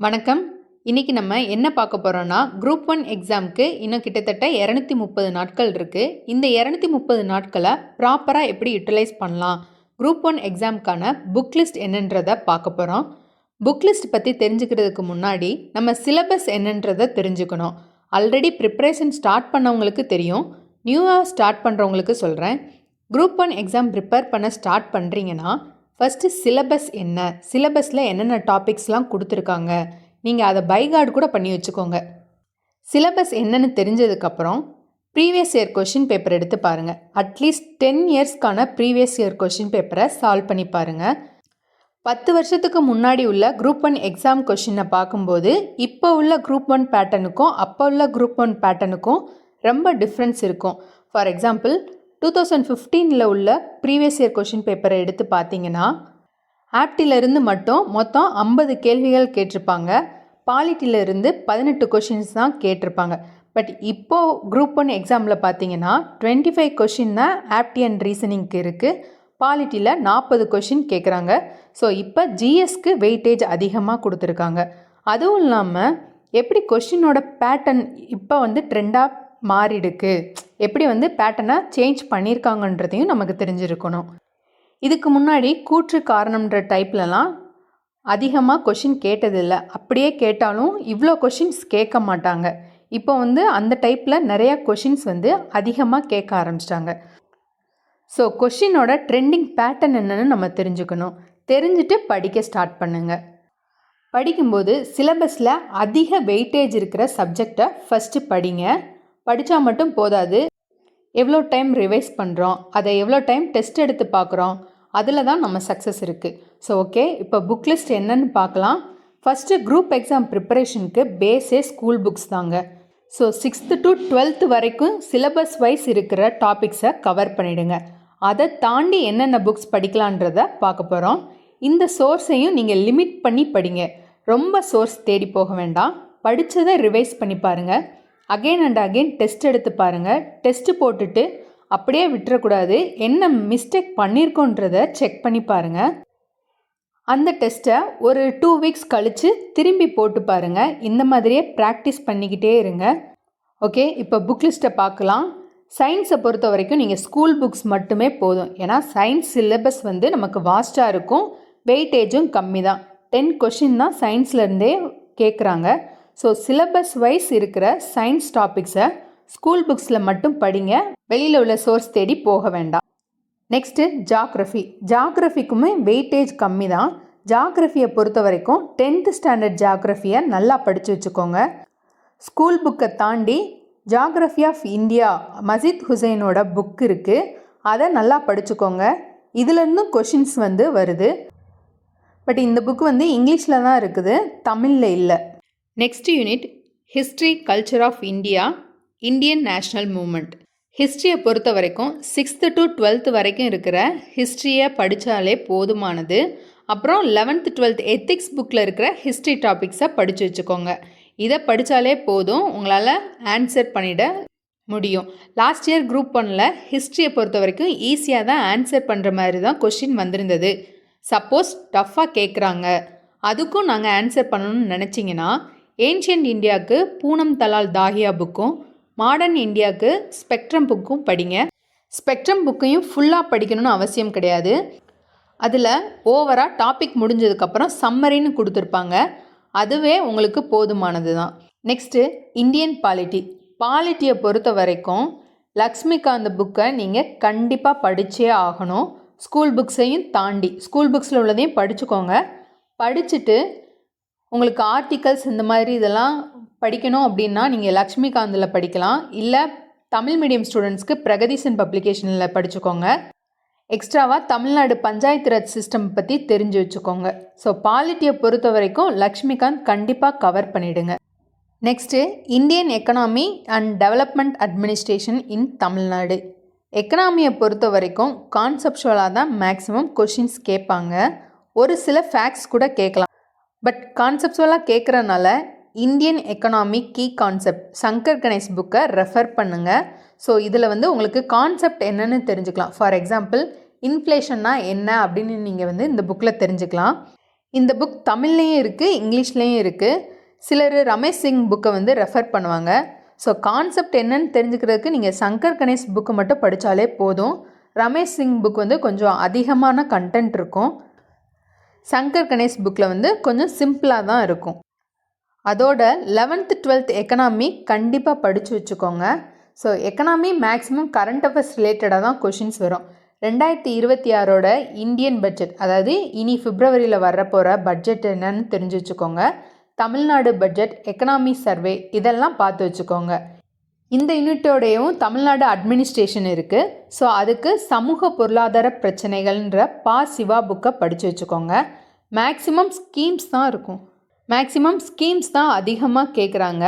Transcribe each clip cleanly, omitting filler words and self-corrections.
வணக்கம். இன்னைக்கு நம்ம என்ன பார்க்க போறோம்னா, குரூப் 1 எக்ஸாம்க்கு இன்னும் கிட்டத்தட்ட 230 நாட்கள் இருக்கு. இந்த 230 நாட்கள ப்ராப்பரா எப்படி யுட்டிலைஸ் பண்ணலாம்? குரூப் 1 எக்ஸாம்க்கான புக் லிஸ்ட் என்னன்றத பார்க்க போறோம். புக் லிஸ்ட் பத்தி தெரிஞ்சுக்கிறதுக்கு முன்னாடி நம்ம சிலபஸ் என்னன்றத தெரிஞ்சுக்கணும். ஆல்ரெடி ப்ரிப்பரேஷன் ஸ்டார்ட் பண்ணவங்களுக்கு தெரியும். நியூவா ஸ்டார்ட் பண்றவங்களுக்கு சொல்றேன். குரூப் 1 எக்ஸாம் ப்ரிப்பேர் பண்ண ஸ்டார்ட் பண்றீங்கன்னா, ஃபஸ்ட்டு சிலபஸ் என்ன? சிலபஸில் என்னென்ன டாபிக்ஸ்லாம் கொடுத்துருக்காங்க? நீங்கள் அதை பைகார்டு கூட பண்ணி வச்சுக்கோங்க. சிலபஸ் என்னன்னு தெரிஞ்சதுக்கப்புறம் ப்ரீவியஸ் இயர் கொஷின் பேப்பர் எடுத்து பாருங்கள். அட்லீஸ்ட் 10 இயர்ஸ்க்கான ப்ரீவியஸ் இயர் கொஷின் பேப்பரை சால்வ் பண்ணி பாருங்கள். 10 வருஷத்துக்கு முன்னாடி உள்ள குரூப் 1 எக்ஸாம் கொஷினை பார்க்கும்போது இப்போ உள்ள குரூப் 1 பேட்டர்னுக்கும் அப்போ உள்ள குரூப் 1 பேட்டர்னுக்கும் ரொம்ப டிஃப்ரென்ஸ் இருக்கும். ஃபார் எக்ஸாம்பிள் 2015 உள்ள ப்ரீவியஸ் இயர் கொஷின் பேப்பரை எடுத்து பார்த்தீங்கன்னா, ஆப்டிலிருந்து மட்டும் மொத்தம் 50 கேள்விகள் கேட்டிருப்பாங்க. பாலிட்டியிலிருந்து 18 கொஷின்ஸ் தான் கேட்டிருப்பாங்க. பட் இப்போது குரூப் 1 எக்ஸாமில் பார்த்தீங்கன்னா 25 கொஷின் தான் ஆப்டி அண்ட் ரீசனிங்க்கு இருக்குது. பாலிட்டியில் 40 கொஷின் கேட்குறாங்க. ஸோ இப்போ ஜிஎஸ்க்கு வெயிட்டேஜ் அதிகமாக கொடுத்துருக்காங்க. அதுவும் இல்லாமல் எப்படி கொஷினோட பேட்டர்ன் இப்போ ட்ரெண்டாக மாறிடுக்கு, எப்படி பேட்டர்னை சேஞ்ச் பண்ணியிருக்காங்கன்றதையும் நமக்கு தெரிஞ்சிருக்கணும். இதுக்கு முன்னாடி கூற்று காரணம்ன்ற டைப்லலாம் அதிகமாக கொஷின் கேட்டதில்லை. அப்படியே கேட்டாலும் இவ்வளோ கொஷின்ஸ் கேட்க மாட்டாங்க. இப்போ அந்த டைப்பில் நிறையா கொஷின்ஸ் அதிகமாக கேட்க ஆரம்பிச்சிட்டாங்க. ஸோ கொஷினோட ட்ரெண்டிங் பேட்டர்ன் என்னன்னு நம்ம தெரிஞ்சுக்கணும். தெரிஞ்சுட்டு படிக்க ஸ்டார்ட் பண்ணுங்கள். படிக்கும்போது சிலபஸில் அதிக வெயிட்டேஜ் இருக்கிற சப்ஜெக்டை ஃபஸ்ட்டு படிங்க. படித்தா மட்டும் போதாது, எவ்வளோ டைம் ரிவைஸ் பண்ணுறோம், அதை எவ்வளோ டைம் டெஸ்ட் எடுத்து பார்க்குறோம், அதில் தான் நம்ம சக்ஸஸ் இருக்குது. ஸோ ஓகே, இப்போ புக் லிஸ்ட் என்னன்னு பார்க்கலாம். ஃபஸ்ட்டு குரூப் எக்ஸாம் ப்ரிப்பரேஷனுக்கு பேஸே ஸ்கூல் புக்ஸ் தாங்க. ஸோ 6th to 12th வரைக்கும் சிலபஸ் வைஸ் இருக்கிற டாபிக்ஸை கவர் பண்ணிவிடுங்க. அதை தாண்டி என்னென்ன புக்ஸ் படிக்கலான்றதை பார்க்க போகிறோம். இந்த சோர்ஸையும் நீங்கள் லிமிட் பண்ணி படிங்க. ரொம்ப சோர்ஸ் தேடி போக வேண்டாம். படித்ததை ரிவைஸ் பண்ணி பாருங்கள். அகெயின் அண்ட் அகெயின் டெஸ்ட் எடுத்து பாருங்கள். டெஸ்ட்டு போட்டுட்டு அப்படியே விட்டுறக்கூடாது. என்ன மிஸ்டேக் பண்ணியிருக்கோன்றதை செக் பண்ணி பாருங்கள். அந்த டெஸ்ட்டை ஒரு 2 வீக்ஸ் கழித்து திரும்பி போட்டு பாருங்கள். இந்த மாதிரியே ப்ராக்டிஸ் பண்ணிக்கிட்டே இருங்க. ஓகே, இப்போ புக் லிஸ்ட்டை பார்க்கலாம். சயின்ஸை பொறுத்த வரைக்கும் நீங்கள் ஸ்கூல் புக்ஸ் மட்டுமே போதும். ஏன்னா சயின்ஸ் சிலபஸ் நமக்கு வாஸ்ட்டாக இருக்கும், வெயிட்டேஜும் கம்மி தான். 10 கொஷின் தான் சயின்ஸ்லேருந்தே கேட்குறாங்க. ஸோ சிலபஸ் வைஸ் இருக்கிற சயின்ஸ் டாபிக்ஸை ஸ்கூல் புக்ஸில் மட்டும் படிங்க. வெளியில் உள்ள சோர்ஸ் தேடி போக வேண்டாம். Next geography. ஜாக்ரஃபிக்குமே வெயிட்டேஜ் கம்மி தான். ஜாக்ரஃபியை பொறுத்த வரைக்கும் 10th ஸ்டாண்டர்ட் ஜாக்ரஃபியை நல்லா படித்து வச்சுக்கோங்க. ஸ்கூல் புக்கை தாண்டி ஜாக்ரஃபி ஆஃப் இந்தியா மஜித் ஹுசைனோட புக் இருக்குது, அதை நல்லா படிச்சுக்கோங்க. இதுலேருந்தும் கொஷின்ஸ் வருது. பட் இந்த புக் இங்கிலீஷில் தான் இருக்குது, தமிழில் இல்லை. Next unit history culture of India, Indian national movement. ஹிஸ்ட்ரியை பொறுத்த வரைக்கும் 6th to 12th வரைக்கும் இருக்கிற ஹிஸ்ட்ரியை படித்தாலே போதுமானது. அப்புறம் 11th 12th எத்திக்ஸ் புக்கில் இருக்கிற ஹிஸ்ட்ரி டாபிக்ஸை படித்து வச்சுக்கோங்க. இதை படித்தாலே போதும், உங்களால் ஆன்சர் பண்ணிட முடியும். லாஸ்ட் இயர் குரூப் 1ல் ஹிஸ்ட்ரியை பொறுத்த வரைக்கும் ஈஸியாக தான் ஆன்சர் பண்ணுற மாதிரி தான் கொஷின் வந்திருந்தது. சப்போஸ் டஃப்பாக கேட்குறாங்க, அதுக்கும் நாங்கள் ஆன்சர் பண்ணணும்னு நினச்சிங்கன்னா ஏன்ஷியன்ட் இந்தியாவுக்கு பூனம் தலால் தாஹியா புக்கும், மாடர்ன் இந்தியாவுக்கு ஸ்பெக்ட்ரம் புக்கும் படிங்க. ஸ்பெக்ட்ரம் புக்கையும் ஃபுல்லாக படிக்கணும்னு அவசியம் கிடையாது. அதில் ஓவராக டாபிக் முடிஞ்சதுக்கப்புறம் சம்மரின்னு கொடுத்துருப்பாங்க, அதுவே உங்களுக்கு போதுமானது தான். Next Indian polity. பாலிட்டியை பொறுத்த வரைக்கும் லக்ஷ்மிகாந்த் புக்கை நீங்கள் கண்டிப்பாக படித்தே ஆகணும். ஸ்கூல் புக்ஸையும் தாண்டி ஸ்கூல் புக்ஸில் உள்ளதையும் படிச்சுக்கோங்க. படிச்சுட்டு உங்களுக்கு ஆர்டிகல்ஸ் இந்த மாதிரி இதெல்லாம் படிக்கணும் அப்படின்னா நீங்கள் லக்ஷ்மிகாந்தில் படிக்கலாம். இல்லை தமிழ் மீடியம் ஸ்டூடெண்ட்ஸ்க்கு பிரகதீசன் பப்ளிகேஷனில் படிச்சுக்கோங்க. எக்ஸ்ட்ராவாக தமிழ்நாடு பஞ்சாயத்து ராஜ் சிஸ்டம் பற்றி தெரிஞ்சு வச்சுக்கோங்க. ஸோ பாலிட்டியை பொறுத்த வரைக்கும் லக்ஷ்மிகாந்த் கண்டிப்பாக கவர் பண்ணிவிடுங்க. Next Indian economy and development administration in Tamil Nadu. எக்கனாமியை பொறுத்த வரைக்கும் கான்செப்சுவலாக தான் மேக்ஸிமம் கொஷின்ஸ் கேட்பாங்க. ஒரு சில ஃபேக்ட்ஸ் கூட கேட்கலாம். பட் கான்செப்சுவலாக கேட்குறனால Indian economy key concept Shankar Ganesh புக்கை ரெஃபர் பண்ணுங்கள். ஸோ இதில் உங்களுக்கு கான்செப்ட் என்னென்னு தெரிஞ்சுக்கலாம். ஃபார் எக்ஸாம்பிள் இன்ஃப்ளேஷன்னா என்ன அப்படின்னு நீங்கள் இந்த புக்கில் தெரிஞ்சுக்கலாம். இந்த புக் தமிழ்லேயும் இருக்குது, இங்கிலீஷ்லேயும் இருக்குது. சிலர் ரமேஷ் சிங் புக்கை வந்து ரெஃபர் பண்ணுவாங்க. ஸோ கான்செப்ட் என்னன்னு தெரிஞ்சுக்கிறதுக்கு நீங்கள் சங்கர் கணேஷ் புக்கு மட்டும் படித்தாலே போதும். ரமேஷ் சிங் புக் வந்து கொஞ்சம் அதிகமான கண்டென்ட் இருக்கும். சங்கர் கணேஷ் புக்கில் வந்து கொஞ்சம் சிம்பிளாக தான் இருக்கும். அதோட 11th 12th எக்கனாமி கண்டிப்பாக படித்து வச்சுக்கோங்க. So economy maximum current affairs ரிலேட்டடாக தான் கொஷின்ஸ் வரும். 2026ஓட இந்தியன் பட்ஜெட், அதாவது இனி பிப்ரவரியில் வரப்போகிற பட்ஜெட் என்னன்னு தெரிஞ்சு வச்சுக்கோங்க. தமிழ்நாடு பட்ஜெட், எக்கனாமி சர்வே இதெல்லாம் பார்த்து வச்சுக்கோங்க. இந்த யூனிட்டோடையும் தமிழ்நாடு அட்மினிஸ்ட்ரேஷன் இருக்குது. ஸோ அதுக்கு சமூக பொருளாதார பிரச்சனைகள்ன்ற சிவா புக்கை படித்து வச்சுக்கோங்க. மேக்ஸிமம் ஸ்கீம்ஸ் தான் அதிகமாக கேட்குறாங்க.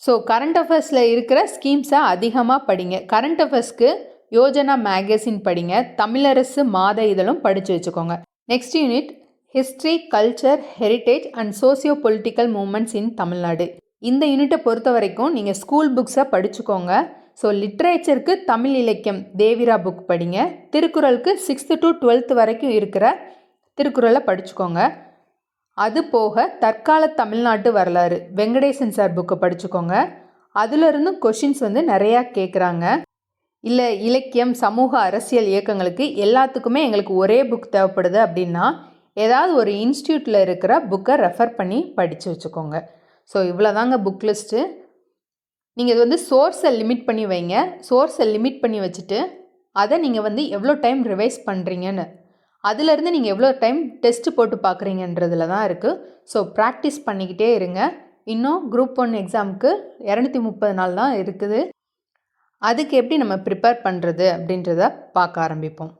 ஸோ கரண்ட் அஃபேர்ஸில் இருக்கிற ஸ்கீம்ஸை அதிகமாக படிங்க. கரண்ட் அஃபேர்ஸ்க்கு யோஜனா மேகசின் படிங்க. தமிழரசு மாத இதழும் படித்து வச்சுக்கோங்க. Next unit history, culture, heritage and socio political movements in Tamil Nadu. இந்த யூனிட்டை பொறுத்த வரைக்கும் நீங்கள் ஸ்கூல் புக்ஸை படிச்சுக்கோங்க. ஸோ லிட்ரேச்சருக்கு தமிழ் இலக்கியம் தேவிரா புக் படிங்க. திருக்குறளுக்கு 6th to 12th வரைக்கும் இருக்கிற திருக்குறளை படிச்சுக்கோங்க. அது போக தற்கால தமிழ்நாட்டு வரலாறு வெங்கடேசன் சார் புக்கை படிச்சுக்கோங்க. அதிலிருந்து கொஷின்ஸ் வந்து நிறையா கேட்குறாங்க. இல்லை இலக்கியம், சமூக, அரசியல் இயக்கங்களுக்கு எல்லாத்துக்குமே எங்களுக்கு ஒரே புக் தேவைப்படுது அப்படின்னா ஏதாவது ஒரு இன்ஸ்டியூட்டில் இருக்கிற புக்கை ரெஃபர் பண்ணி படித்து வச்சுக்கோங்க. ஸோ இவ்வளோதாங்க புக் லிஸ்ட்டு. நீங்கள் இது வந்து சோர்ஸை லிமிட் பண்ணி வைங்க. சோர்ஸை லிமிட் பண்ணி வச்சுட்டு அதை நீங்கள் வந்து எவ்வளோ டைம் ரிவைஸ் பண்ணுறீங்கன்னு, அதிலேருந்து நீங்கள் எவ்வளோ டைம் டெஸ்ட்டு போட்டு பார்க்குறீங்கன்றதுல தான் இருக்குது. ஸோ ப்ராக்டிஸ் பண்ணிக்கிட்டே இருங்க. இன்னும் குரூப் 1 எக்ஸாமுக்கு 230 நாள் தான் இருக்குது. அதுக்கு எப்படி நம்ம ப்ரிப்பேர் பண்ணுறது அப்படின்றத பார்க்க ஆரம்பிப்போம்.